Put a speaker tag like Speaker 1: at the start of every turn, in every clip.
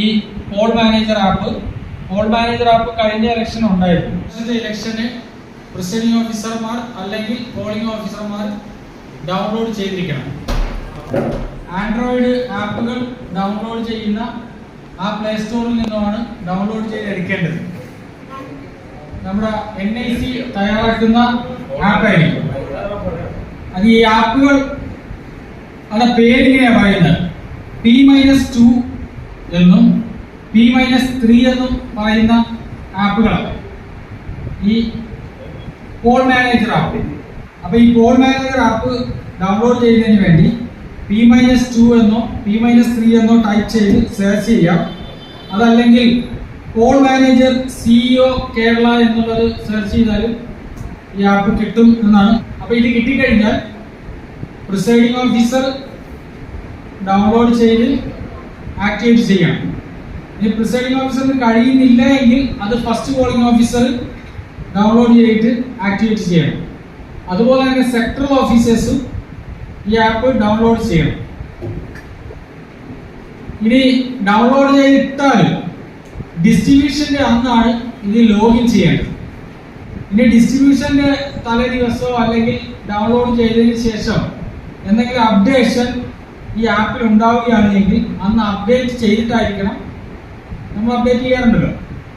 Speaker 1: ഈ poll manager app കഴിഞ്ഞ election ഉണ്ടായിരുന്നു. ഇലക്ഷന് പ്രിസൈഡിംഗ് ഓഫീസർമാർ അല്ലെങ്കിൽ പോളിംഗ് ഓഫീസർമാർ ഡൗൺലോഡ് ചെയ്തിരിക്കണം. ആൻഡ്രോയിഡ് ആപ്പുകൾ ഡൗൺലോഡ് ചെയ്യുന്ന ആ പ്ലേ സ്റ്റോറിൽ നിന്നുമാണ് ഡൗൺലോഡ് ചെയ്തെടുക്കേണ്ടത്. നമ്മുടെ NIC തയ്യാറാക്കുന്ന ആപ്പായിരിക്കും അത്. ഈ ആപ്പുകൾ അവിടെ പേരിങ്ങനെയാണ് പറയുന്നത്. P-2 എന്നും P-3 എന്നും പറയുന്ന ആപ്പുകളാണ് ഈ പോൾ മാനേജർ ആപ്പ്. അപ്പൊ ഈ പോൾ മാനേജർ ആപ്പ് ഡൗൺലോഡ് ചെയ്യുന്നതിന് വേണ്ടി P-2 എന്നോ P-3 എന്നോ ടൈപ്പ് ചെയ്ത് സെർച്ച് ചെയ്യാം. അതല്ലെങ്കിൽ പോൾ മാനേജർ CEO കേരള എന്നുള്ളത് സെർച്ച് ചെയ്താലും ഈ ആപ്പ് കിട്ടും എന്നാണ്. അപ്പൊ ഇത് കിട്ടിക്കഴിഞ്ഞാൽ പ്രിസൈഡിംഗ് ഓഫീസർ ഡൗൺലോഡ് ചെയ്ത് ആക്ടിവേറ്റ് ചെയ്യണം. ഇനി പ്രിസൈഡിംഗ് ഓഫീസറിന് കഴിയുന്നില്ല എങ്കിൽ അത് ഫസ്റ്റ് പോളിംഗ് ഓഫീസർ ഡൗൺലോഡ് ചെയ്തിട്ട് ആക്ടിവേറ്റ് ചെയ്യണം. അതുപോലെ തന്നെ സെക്ടറൽ ഓഫീസേഴ്സും ഈ ആപ്പ് ഡൗൺലോഡ് ചെയ്യണം. ഇനി ഡൗൺലോഡ് ചെയ്തിട്ടാൽ ഡിസ്ട്രിബ്യൂഷന്റെ അന്നാണ് ഇത് ലോഗിൻ ചെയ്യേണ്ടത്. ഇനി ഡിസ്ട്രിബ്യൂഷന്റെ തലേ ദിവസമോ അല്ലെങ്കിൽ ഡൗൺലോഡ് ചെയ്തതിന് ശേഷം എന്തെങ്കിലും അപ്ഡേഷൻ ഈ ആപ്പിൽ ഉണ്ടാവുകയാണെങ്കിൽ അന്ന് അപ്ഡേറ്റ് ചെയ്തിട്ടായിരിക്കണം. നമ്മൾ അപ്ഡേറ്റ് ചെയ്യാറുണ്ടല്ലോ,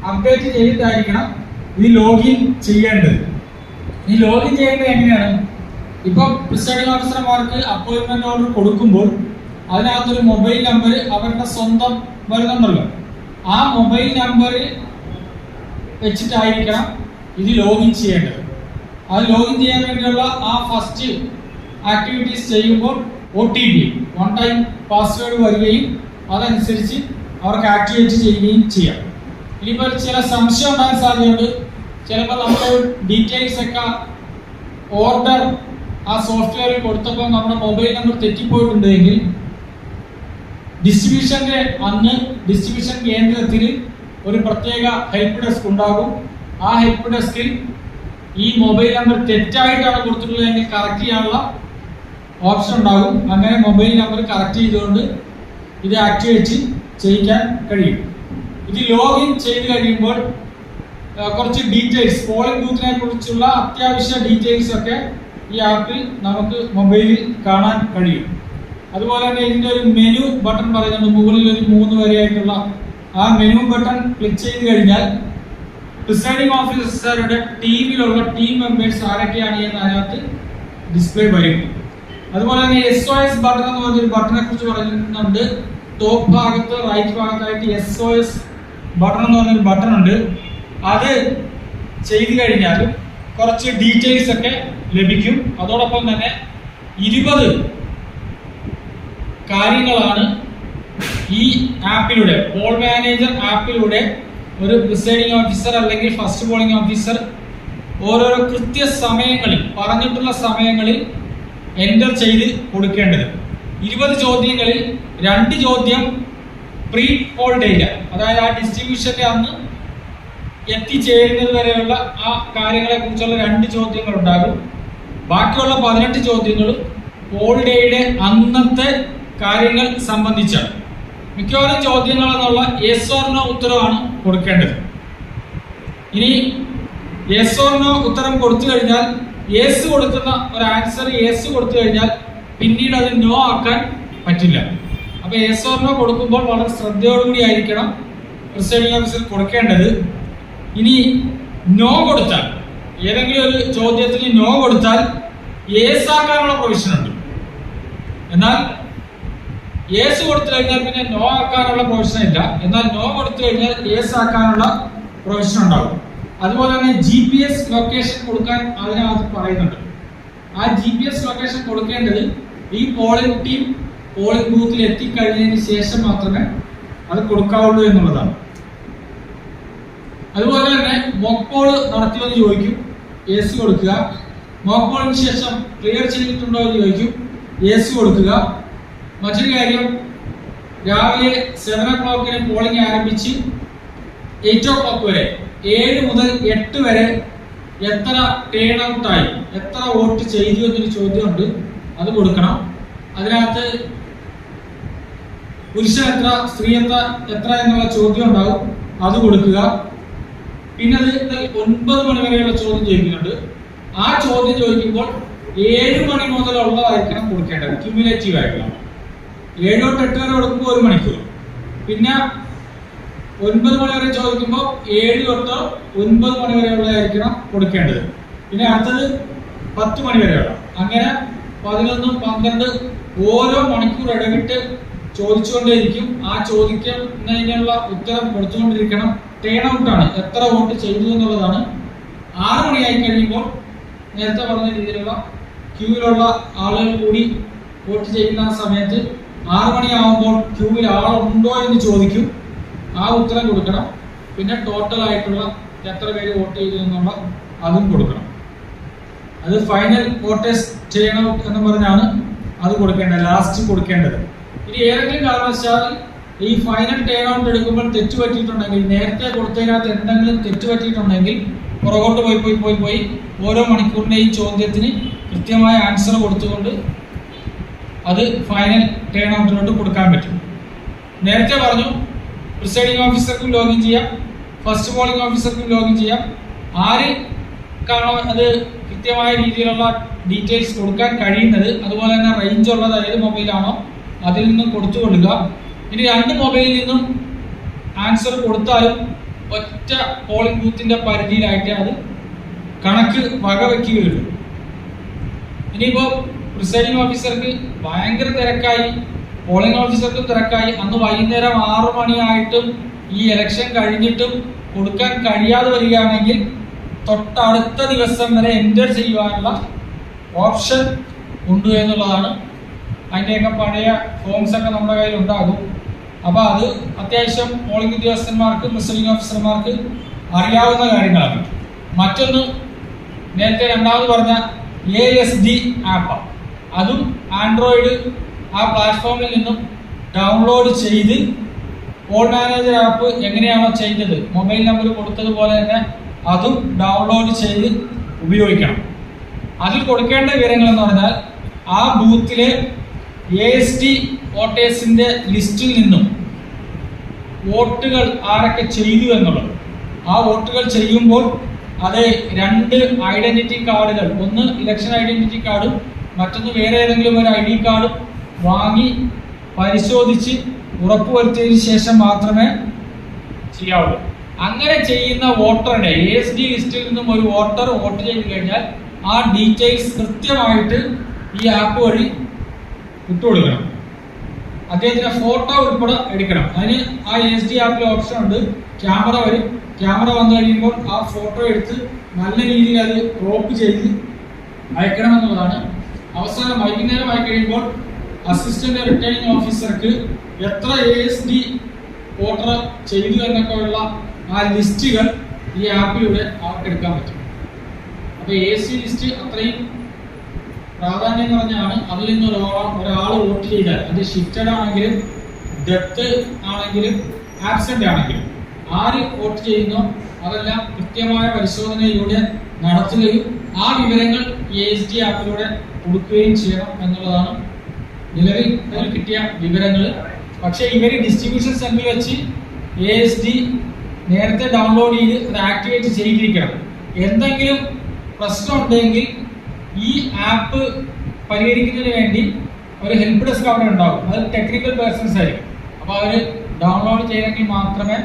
Speaker 1: അപ്ഡേറ്റ് ചെയ്തിട്ടായിരിക്കണം ഇത് ലോഗിൻ ചെയ്യേണ്ടത്. ഈ ലോഗിൻ ചെയ്യേണ്ടത് എങ്ങനെയാണ്? ഇപ്പൊ പ്രിസൈഡിംഗ് ഓഫീസർമാർക്ക് അപ്പോയിന്റ്മെന്റ് ഓർഡർ കൊടുക്കുമ്പോൾ അതിനകത്തൊരു മൊബൈൽ നമ്പർ അവരുടെ സ്വന്തം വരുന്നുണ്ടല്ലോ. ആ മൊബൈൽ നമ്പർ വെച്ചിട്ടായിരിക്കണം ഇത് ലോഗിൻ ചെയ്യേണ്ടത്. അത് ലോഗിൻ ചെയ്യാൻ വേണ്ടിയുള്ള ആ ഫസ്റ്റ് ആക്ടിവിറ്റീസ് ചെയ്യുമ്പോൾ OTP വൺ ടൈം പാസ്വേഡ് വരികയും അതനുസരിച്ച് അവർക്ക് ആക്ടിവേറ്റ് ചെയ്യുകയും ചെയ്യാം. ഇനിയിപ്പോൾ ചില സംശയം ഉണ്ടാകാൻ സാധ്യതയുണ്ട്. ചിലപ്പോൾ നമ്മുടെ ഡീറ്റെയിൽസ് ഒക്കെ ഓർഡർ ആ സോഫ്റ്റ്വെയറിൽ കൊടുത്തപ്പോൾ നമ്മുടെ മൊബൈൽ നമ്പർ തെറ്റിപ്പോയിട്ടുണ്ടെങ്കിൽ ഡിസ്ട്രിബ്യൂഷന്റെ അന്ന് ഡിസ്ട്രിബ്യൂഷൻ കേന്ദ്രത്തിൽ ഒരു പ്രത്യേക ഹെൽപ്പ് ഡെസ്ക് ഉണ്ടാകും. ആ ഹെൽപ്പ് ഡെസ്കിൽ ഈ മൊബൈൽ നമ്പർ തെറ്റായിട്ടാണ് കൊടുത്തിട്ടുള്ളതെങ്കിൽ കറക്റ്റ് ചെയ്യാനുള്ള ഓപ്ഷൻ ഉണ്ടാകും. അങ്ങനെ മൊബൈൽ നമ്പർ കറക്റ്റ് ചെയ്തുകൊണ്ട് ഇത് ആക്ടിവേറ്റ് ചെയ്യിക്കാൻ കഴിയും. ഇത് ലോഗിൻ ചെയ്ത് കഴിയുമ്പോൾ കുറച്ച് ഡീറ്റെയിൽസ്, പോളിംഗ് ബൂത്തിനെ കുറിച്ചുള്ള അത്യാവശ്യ ഡീറ്റെയിൽസ് ഒക്കെ ഈ ആപ്പിൽ നമുക്ക് മൊബൈലിൽ കാണാൻ കഴിയും. അതുപോലെ തന്നെ ഇതിന്റെ ഒരു മെനു ബട്ടൺ പറയുന്നുണ്ട്. മുകളിൽ ഒരു 3 വരെയായിട്ടുള്ള ആ മെനു ബട്ടൺ ക്ലിക്ക് ചെയ്ത് കഴിഞ്ഞാൽ പ്രിസൈഡിംഗ് ഓഫീസറുടെ ടീമിലുള്ള ടീം മെമ്പേഴ്സ് ആരൊക്കെയാണ് എന്ന് അതിനകത്ത് ഡിസ്പ്ലേ വരും. അതുപോലെ തന്നെ SOS ബട്ടൺ എന്ന് പറഞ്ഞൊരു ബട്ടനെ കുറിച്ച് പറയുന്നുണ്ട്. ടോപ്പ് ഭാഗത്ത് റൈറ്റ് ഭാഗത്തായിട്ട് SOS ബട്ടൺ എന്ന് പറഞ്ഞൊരു ബട്ടൺ ഉണ്ട്. അത് ചെയ്തു കഴിഞ്ഞാൽ കുറച്ച് ഡീറ്റെയിൽസ് ഒക്കെ ലഭിക്കും. അതോടൊപ്പം തന്നെ 20 കാര്യങ്ങളാണ് ഈ ആപ്പിലൂടെ, പോൾ മാനേജർ ആപ്പിലൂടെ ഒരു പ്രിസൈഡിംഗ് ഓഫീസർ അല്ലെങ്കിൽ ഫസ്റ്റ് പോളിംഗ് ഓഫീസർ ഓരോരോ കൃത്യ സമയങ്ങളിൽ, പറഞ്ഞിട്ടുള്ള സമയങ്ങളിൽ എൻ്റർ ചെയ്ത് കൊടുക്കേണ്ടത്. 20 ചോദ്യങ്ങളിൽ 2 ചോദ്യം പ്രീ പോൾ ഡേറ്റ, അതായത് ആ ഡിസ്ട്രിബ്യൂഷന്റെ അന്ന് എത്തിച്ചേരുന്നത് വരെയുള്ള ആ കാര്യങ്ങളെ കുറിച്ചുള്ള 2 ചോദ്യങ്ങൾ ഉണ്ടാകും. ബാക്കിയുള്ള 18 ചോദ്യങ്ങളും പോൾ ഡേയുടെ അന്നത്തെ കാര്യങ്ങൾ സംബന്ധിച്ചാണ്. മിക്കവാറും ചോദ്യങ്ങൾ എന്നുള്ള യെസ് ഓർ നോ ഉത്തരവാണ് കൊടുക്കേണ്ടത്. ഇനി യെസ് ഓർ നോ ഉത്തരം കൊടുത്തു കഴിഞ്ഞാൽ, യെസ് കൊടുക്കുന്ന ഒരു ആൻസർ യെസ് കൊടുത്തു കഴിഞ്ഞാൽ പിന്നീട് അത് നോ ആക്കാൻ പറ്റില്ല. അപ്പൊ യെസ് ഓർ നോ കൊടുക്കുമ്പോൾ വളരെ ശ്രദ്ധയോടുകൂടി ആയിരിക്കണം പ്രിസൈഡിംഗ് ഓഫീസർ കൊടുക്കേണ്ടത്. ഇനി നോ കൊടുത്താൽ, ഏതെങ്കിലും ഒരു ചോദ്യത്തിന് നോ കൊടുത്താൽ യെസ് ആക്കാനുള്ള പ്രൊവിഷൻ ഉണ്ട്. എന്നാൽ യെസ് കൊടുത്തു കഴിഞ്ഞാൽ പിന്നെ നോ ആക്കാനുള്ള പ്രൊവിഷൻ ഇല്ല. എന്നാൽ നോ കൊടുത്തു കഴിഞ്ഞാൽ യെസ് ആക്കാനുള്ള പ്രൊവിഷൻ ഉണ്ടാകും. അതുപോലെ തന്നെ GPS ലൊക്കേഷൻ കൊടുക്കാൻ അതിനകത്ത് പറയുന്നുണ്ട്. ആ GPS ലൊക്കേഷൻ കൊടുക്കേണ്ടത് ഈ പോളിംഗ് ടീം പോളിംഗ് ബൂത്തിൽ എത്തിക്കഴിഞ്ഞതിന് ശേഷം മാത്രമേ അത് കൊടുക്കാവുള്ളൂ എന്നുള്ളതാണ്. അതുപോലെ തന്നെ മോക്ക് പോൾ നടത്തിയെന്ന് ചോദിക്കും, യെസ് കൊടുക്കുക. മോക്ക് പോളിന് ശേഷം ക്ലിയർ ചെയ്തിട്ടുണ്ടോ എന്ന് ചോദിക്കും, യെസ് കൊടുക്കുക. മറ്റൊരു കാര്യം, രാവിലെ 7 o'clock പോളിംഗ് ആരംഭിച്ച് 8 o'clock വരെ, 7 മുതൽ 8 വരെ എത്ര ടേൺ ഔട്ടായി, എത്ര വോട്ട് ചെയ്തു എന്നൊരു ചോദ്യമുണ്ട്. അത് കൊടുക്കണം. അതിനകത്ത് പുരുഷൻ എത്ര സ്ത്രീ എത്ര എന്നുള്ള ചോദ്യം ഉണ്ടാവും, അത് കൊടുക്കുക. പിന്നെ അത് 9 മണി വരെയുള്ള ചോദ്യം ചോദിക്കുന്നുണ്ട്. ആ ചോദ്യം ചോദിക്കുമ്പോൾ 7 മണി മുതലുള്ളതായിരിക്കണം കൊടുക്കേണ്ടത്, ക്യുമുലേറ്റീവ് ആയിട്ടുള്ള. 7 തൊട്ട് 8 വരെ കൊടുക്കുമ്പോൾ 1 മണിക്കൂർ. പിന്നെ 9 മണി വരെ ചോദിക്കുമ്പോൾ 7 തൊട്ട് 9 മണി വരെയുള്ളതായിരിക്കണം കൊടുക്കേണ്ടത്. പിന്നെ അടുത്തത് 10 മണി വരെയുള്ള. അങ്ങനെ 11, 12 ഓരോ മണിക്കൂർ ഇടവിട്ട് ചോദിച്ചുകൊണ്ടേയിരിക്കും. ആ ചോദിക്കുന്നതിനുള്ള ഉത്തരം കൊടുത്തുകൊണ്ടിരിക്കണം. ടേൺ ഔട്ടാണ്, എത്ര വോട്ട് ചെയ്തു എന്നുള്ളതാണ്. 6 മണിയായി കഴിയുമ്പോൾ നേരത്തെ പറഞ്ഞ രീതിയിലുള്ള ക്യൂവിലുള്ള ആളുകൾ കൂടി വോട്ട് ചെയ്യുന്ന സമയത്ത് 6 മണിയാവുമ്പോൾ ക്യൂവിൽ ആളുണ്ടോ എന്ന് ചോദിക്കും. ആ ഉത്തരം കൊടുക്കണം. പിന്നെ ടോട്ടൽ ആയിട്ടുള്ള എത്ര പേര് വോട്ട് ചെയ്തു എന്നുള്ള അതും കൊടുക്കണം. അത് ഫൈനൽ വോട്ടേഴ്സ് ചെയ്യണം എന്ന് പറഞ്ഞാണ് അത് കൊടുക്കേണ്ടത്, ലാസ്റ്റ് കൊടുക്കേണ്ടത്. ഇനി ഏതെങ്കിലും കാരണവശാൽ ഈ ഫൈനൽ ടേൺ ഔട്ട് എടുക്കുമ്പോൾ തെറ്റ് പറ്റിയിട്ടുണ്ടെങ്കിൽ, നേരത്തെ കൊടുത്തതിനകത്ത് എന്തെങ്കിലും തെറ്റ് പറ്റിയിട്ടുണ്ടെങ്കിൽ പുറകോട്ട് പോയി ഓരോ മണിക്കൂറിൻ്റെയും ചോദ്യത്തിന് കൃത്യമായ ആൻസർ കൊടുത്തുകൊണ്ട് അത് ഫൈനൽ ടേൺ ഔട്ടിലോട്ട് കൊടുക്കാൻ പറ്റും. നേരത്തെ പറഞ്ഞു പ്രിസൈഡിംഗ് ഓഫീസർക്കും ലോഗിൻ ചെയ്യാം, ഫസ്റ്റ് പോളിംഗ് ഓഫീസർക്കും ലോഗിൻ ചെയ്യാം. ആർക്കാണോ അത് കൃത്യമായ രീതിയിലുള്ള ഡീറ്റെയിൽസ് കൊടുക്കാൻ കഴിയുന്നത്, അതുപോലെ തന്നെ റേഞ്ച് ഉള്ളത് ഏത് മൊബൈലാണോ അതിൽ നിന്നും കൊടുത്തുകൊള്ളുക. ഇനി 2 മൊബൈലിൽ നിന്നും ആൻസർ കൊടുത്താലും ഒറ്റ പോളിംഗ് ബൂത്തിന്റെ പരിധിയിലായിട്ട് അത് കണക്ക് വകവെക്കുകയുള്ളൂ. ഇനിയിപ്പോൾ പ്രിസൈഡിംഗ് ഓഫീസർക്ക് ഭയങ്കര തിരക്കായി, പോളിംഗ് ഓഫീസർക്കും തിരക്കായി, അന്ന് വൈകുന്നേരം 6 മണിയായിട്ടും ഈ ഇലക്ഷൻ കഴിഞ്ഞിട്ടും കൊടുക്കാൻ കഴിയാതെ വരികയാണെങ്കിൽ തൊട്ടടുത്ത ദിവസം വരെ എൻ്റർ ചെയ്യുവാനുള്ള ഓപ്ഷൻ ഉണ്ട് എന്നുള്ളതാണ്. അതിൻ്റെയൊക്കെ പഴയ ഫോംസ് ഒക്കെ നമ്മുടെ കയ്യിൽ ഉണ്ടാകും. അപ്പോൾ അത് അത്യാവശ്യം പോളിംഗ് ഉദ്യോഗസ്ഥന്മാർക്ക്, പ്രിസൈഡിംഗ് ഓഫീസർമാർക്ക് അറിയാവുന്ന കാര്യങ്ങളാണ്. മറ്റൊന്ന് നേരത്തെ രണ്ടാമത് പറഞ്ഞ ASD ആപ്പ്, അതും ആൻഡ്രോയിഡ് ആ പ്ലാറ്റ്ഫോമിൽ നിന്നും ഡൗൺലോഡ് ചെയ്ത് പോൾ മാനേജർ ആപ്പ് എങ്ങനെയാണോ ചെയ്തത്, മൊബൈൽ നമ്പർ കൊടുത്തതുപോലെ തന്നെ അതും ഡൗൺലോഡ് ചെയ്ത് ഉപയോഗിക്കണം. അതിൽ കൊടുക്കേണ്ട വിവരങ്ങൾ എന്ന് പറഞ്ഞാൽ ആ ബൂത്തിലെ ASD വോട്ടേഴ്സിന്റെ ലിസ്റ്റിൽ നിന്നും വോട്ടുകൾ ആരൊക്കെ ചെയ്തു എന്നുള്ളത്. ആ വോട്ടുകൾ ചെയ്യുമ്പോൾ അത് 2 ഐഡന്റിറ്റി കാർഡുകൾ, ഒന്ന് ഇലക്ഷൻ ഐഡന്റിറ്റി കാർഡും മറ്റൊന്ന് വേറെ ഏതെങ്കിലും ഒരു ID കാർഡും വാങ്ങി പരിശോധിച്ച് ഉറപ്പുവരുത്തിയതിനു ശേഷം മാത്രമേ ചെയ്യാവൂ. അങ്ങനെ ചെയ്യുന്ന വോട്ടറുടെ ASD ലിസ്റ്റിൽ നിന്നും ഒരു വോട്ടർ വോട്ട് ചെയ്ത് കഴിഞ്ഞാൽ ആ ഡീറ്റെയിൽസ് കൃത്യമായിട്ട് ഈ ആപ്പ് വഴി വിട്ടുകൊടുക്കണം. അദ്ദേഹത്തിന് ഫോട്ടോ ഉൾപ്പെടെ എടുക്കണം. അതിന് ആ ASD ആപ്പിൽ ഓപ്ഷൻ ഉണ്ട്, ക്യാമറ വരും. ക്യാമറ വന്നു കഴിയുമ്പോൾ ആ ഫോട്ടോ എടുത്ത് നല്ല രീതിയിൽ അത് ക്രോപ്പ് ചെയ്ത് അയക്കണമെന്നുള്ളതാണ്. അവസാനം വൈകുന്നേരം ആയി കഴിയുമ്പോൾ അസിസ്റ്റന്റ് റിട്ടേണിംഗ് ഓഫീസർക്ക് എത്ര ASD വോട്ടർ ചെയ്തു എന്നൊക്കെയുള്ള ആ ലിസ്റ്റുകൾ ഈ ആപ്പിലൂടെ അവർക്ക് എടുക്കാൻ പറ്റും. അപ്പോൾ ASD ലിസ്റ്റ് അത്രയും പ്രാധാന്യം നിറഞ്ഞാണ്. അതിൽ നിന്ന് ഒരാൾ വോട്ട് ചെയ്താൽ അത് ഷിഫ്റ്റഡ് ആണെങ്കിലും ഡെത്ത് ആണെങ്കിലും ആബ്സെന്റ് ആണെങ്കിലും ആര് വോട്ട് ചെയ്യുന്നോ അതെല്ലാം കൃത്യമായ പരിശോധനയിലൂടെ നടത്തുകയും ആ വിവരങ്ങൾ ASD ആപ്പിലൂടെ കൊടുക്കുകയും ചെയ്യണം എന്നുള്ളതാണ് നിലവിൽ അതിൽ കിട്ടിയ വിവരങ്ങൾ. പക്ഷേ ഇവർ ഡിസ്ട്രിബ്യൂഷൻ സെന്ററിൽ വെച്ച് ASD നേരത്തെ ഡൗൺലോഡ് ചെയ്ത് അത് ആക്ടിവേറ്റ് ചെയ്തിരിക്കണം. എന്തെങ്കിലും പ്രശ്നം ഉണ്ടെങ്കിൽ ഈ ആപ്പ് പരിഹരിക്കുന്നതിന് വേണ്ടി ഒരു ഹെൽപ്പ് ഡെസ്ക് അവിടെ ഉണ്ടാകും. അത് ടെക്നിക്കൽ പേഴ്സൺസ് ആയിരിക്കും. അപ്പോൾ അവർ ഡൗൺലോഡ് ചെയ്തെങ്കിൽ മാത്രമേ